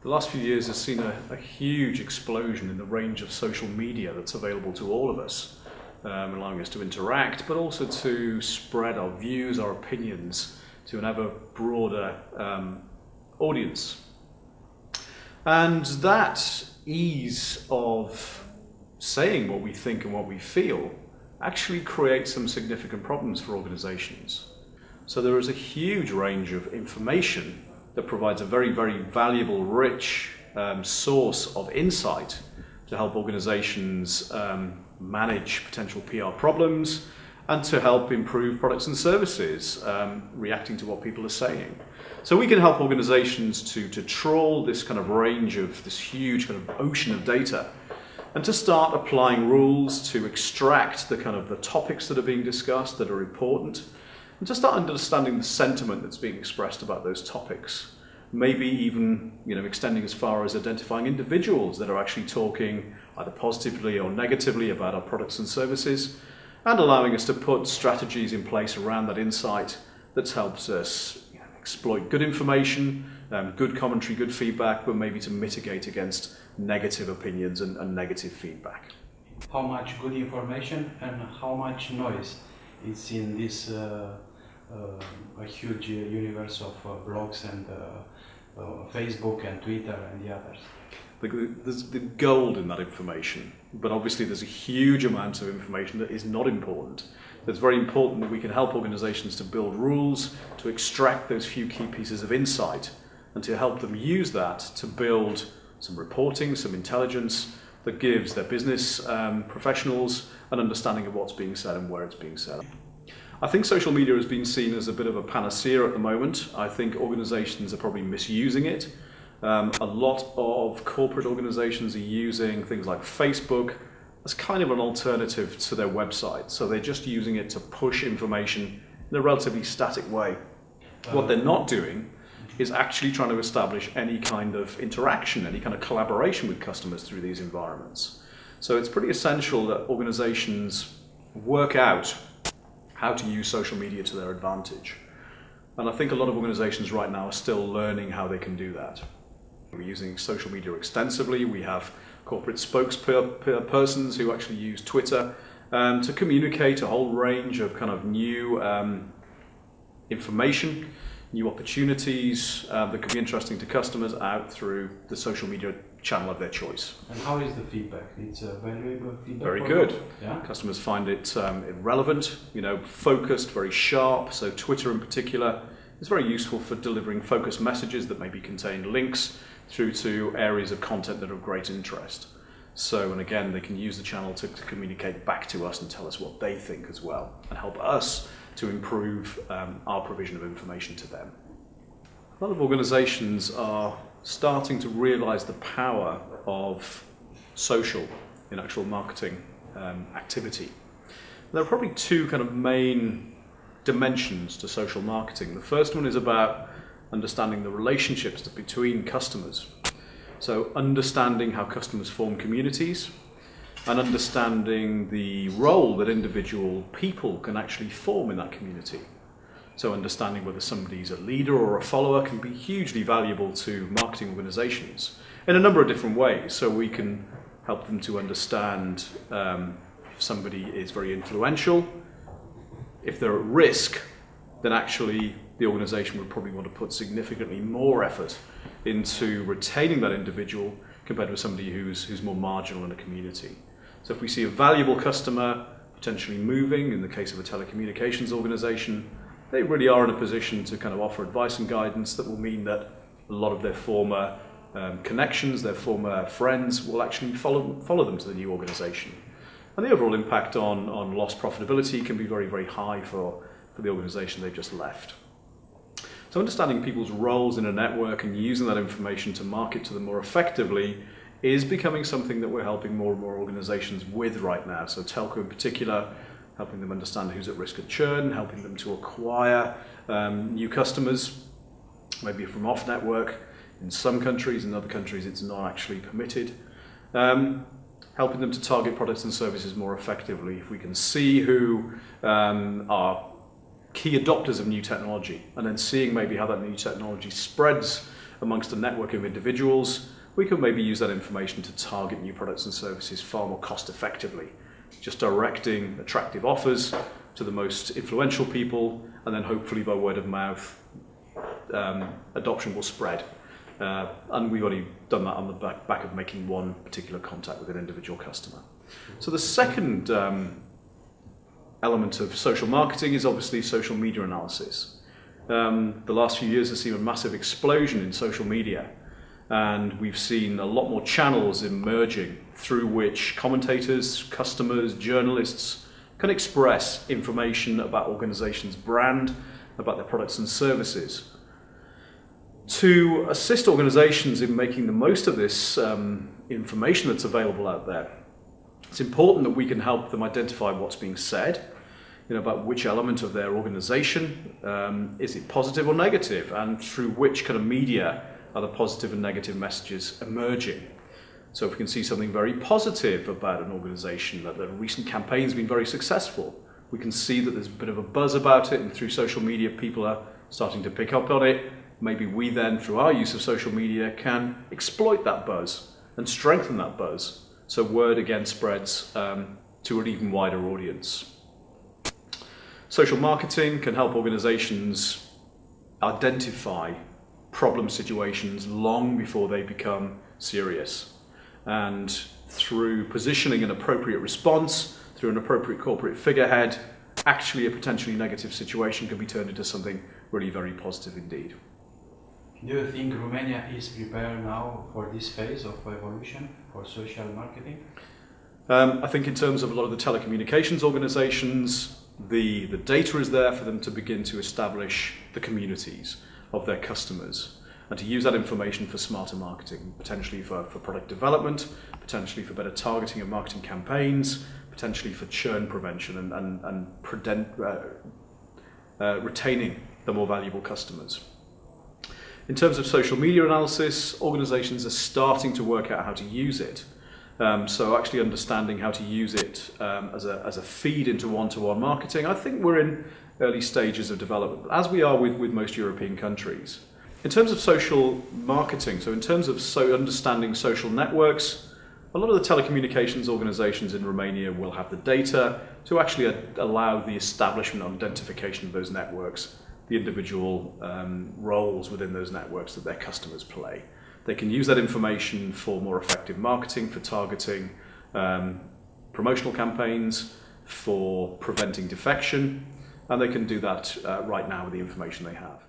The last few years has seen a huge explosion in the range of social media that's available to all of us, allowing us to interact, but also to spread our views, our opinions to an ever broader audience. And that ease of saying what we think and what we feel actually creates some significant problems for organizations. So there is a huge range of information that provides a very, very valuable, rich source of insight to help organizations manage potential PR problems and to help improve products and services, reacting to what people are saying. So we can help organizations to trawl this kind of range of this huge kind of ocean of data and to start applying rules to extract the kind of the topics that are being discussed that are important, and to start understanding the sentiment that's being expressed about those topics. Maybe even extending as far as identifying individuals that are actually talking either positively or negatively about our products and services, and allowing us to put strategies in place around that insight that helps us exploit good information, good commentary, good feedback, but maybe to mitigate against negative opinions and negative feedback. How much good information and how much noise is in this a huge universe of blogs and Facebook and Twitter and the others? There's the gold in that information, but obviously there's a huge amount of information that is not important. It's very important that we can help organizations to build rules, to extract those few key pieces of insight, and to help them use that to build some reporting, some intelligence that gives their business professionals an understanding of what's being said and where it's being said. I think social media has been seen as a bit of a panacea at the moment. I think organizations are probably misusing it. A lot of corporate organizations are using things like Facebook as kind of an alternative to their website. So they're just using it to push information in a relatively static way. What they're not doing is actually trying to establish any kind of interaction, any kind of collaboration with customers through these environments. So it's pretty essential that organizations work out how to use social media to their advantage. And I think a lot of organizations right now are still learning how they can do that. We're using social media extensively. We have corporate spokespersons who actually use Twitter to communicate a whole range of kind of new information, new opportunities that could be interesting to customers out through the social media channel of their choice. And how is the feedback? It's a valuable feedback? Very good. Yeah? Customers find it relevant, focused, very sharp. So Twitter in particular is very useful for delivering focused messages that maybe contain links through to areas of content that are of great interest. So, and again, they can use the channel to communicate back to us and tell us what they think as well, and help us to improve our provision of information to them. A lot of organizations are starting to realize the power of social in actual marketing activity. There are probably two kind of main dimensions to social marketing. The first one is about understanding the relationships between customers. So understanding how customers form communities and understanding the role that individual people can actually form in that community. So understanding whether somebody's a leader or a follower can be hugely valuable to marketing organizations in a number of different ways. So we can help them to understand if somebody is very influential. If they're at risk, then actually the organization would probably want to put significantly more effort into retaining that individual compared with somebody who's more marginal in a community. So if we see a valuable customer potentially moving, in the case of a telecommunications organization, they really are in a position to kind of offer advice and guidance that will mean that a lot of their former connections, their former friends will actually follow them to the new organization. And the overall impact on lost profitability can be very, very high for the organization they've just left. So understanding people's roles in a network and using that information to market to them more effectively is becoming something that we're helping more and more organizations with right now. So telco in particular, helping them understand who's at risk of churn, helping them to acquire new customers, maybe from off network. In some countries, in other countries it's not actually permitted. Helping them to target products and services more effectively. If we can see who are key adopters of new technology, and then seeing maybe how that new technology spreads amongst a network of individuals, we can maybe use that information to target new products and services far more cost effectively, just directing attractive offers to the most influential people, and then hopefully by word of mouth, adoption will spread. And we've already done that on the back of making one particular contact with an individual customer. So the second element of social marketing is obviously social media analysis. The last few years have seen a massive explosion in social media, and we've seen a lot more channels emerging through which commentators, customers, journalists can express information about organizations' brand, about their products and services. To assist organizations in making the most of this information that's available out there, it's important that we can help them identify what's being said, about which element of their organization, is it positive or negative, and through which kind of media are the positive and negative messages emerging. So if we can see something very positive about an organization, that the recent campaign has been very successful, we can see that there's a bit of a buzz about it, and through social media people are starting to pick up on it. Maybe we then, through our use of social media, can exploit that buzz and strengthen that buzz, so word again spreads to an even wider audience. Social marketing can help organizations identify problem situations long before they become serious. And through positioning an appropriate response, through an appropriate corporate figurehead, actually a potentially negative situation can be turned into something really very positive indeed. Do you think Romania is prepared now for this phase of evolution for social marketing? I think in terms of a lot of the telecommunications organizations, the data is there for them to begin to establish the communities of their customers and to use that information for smarter marketing, potentially for product development, potentially for better targeting of marketing campaigns, potentially for churn prevention and retaining the more valuable customers. In terms of social media analysis, organizations are starting to work out how to use it. So actually understanding how to use it as a feed into one-to-one marketing, I think we're in early stages of development, as we are with most European countries. In terms of social marketing, so in terms of understanding social networks, a lot of the telecommunications organizations in Romania will have the data to actually allow the establishment and identification of those networks, the individual roles within those networks that their customers play. They can use that information for more effective marketing, for targeting promotional campaigns, for preventing defection, and they can do that right now with the information they have.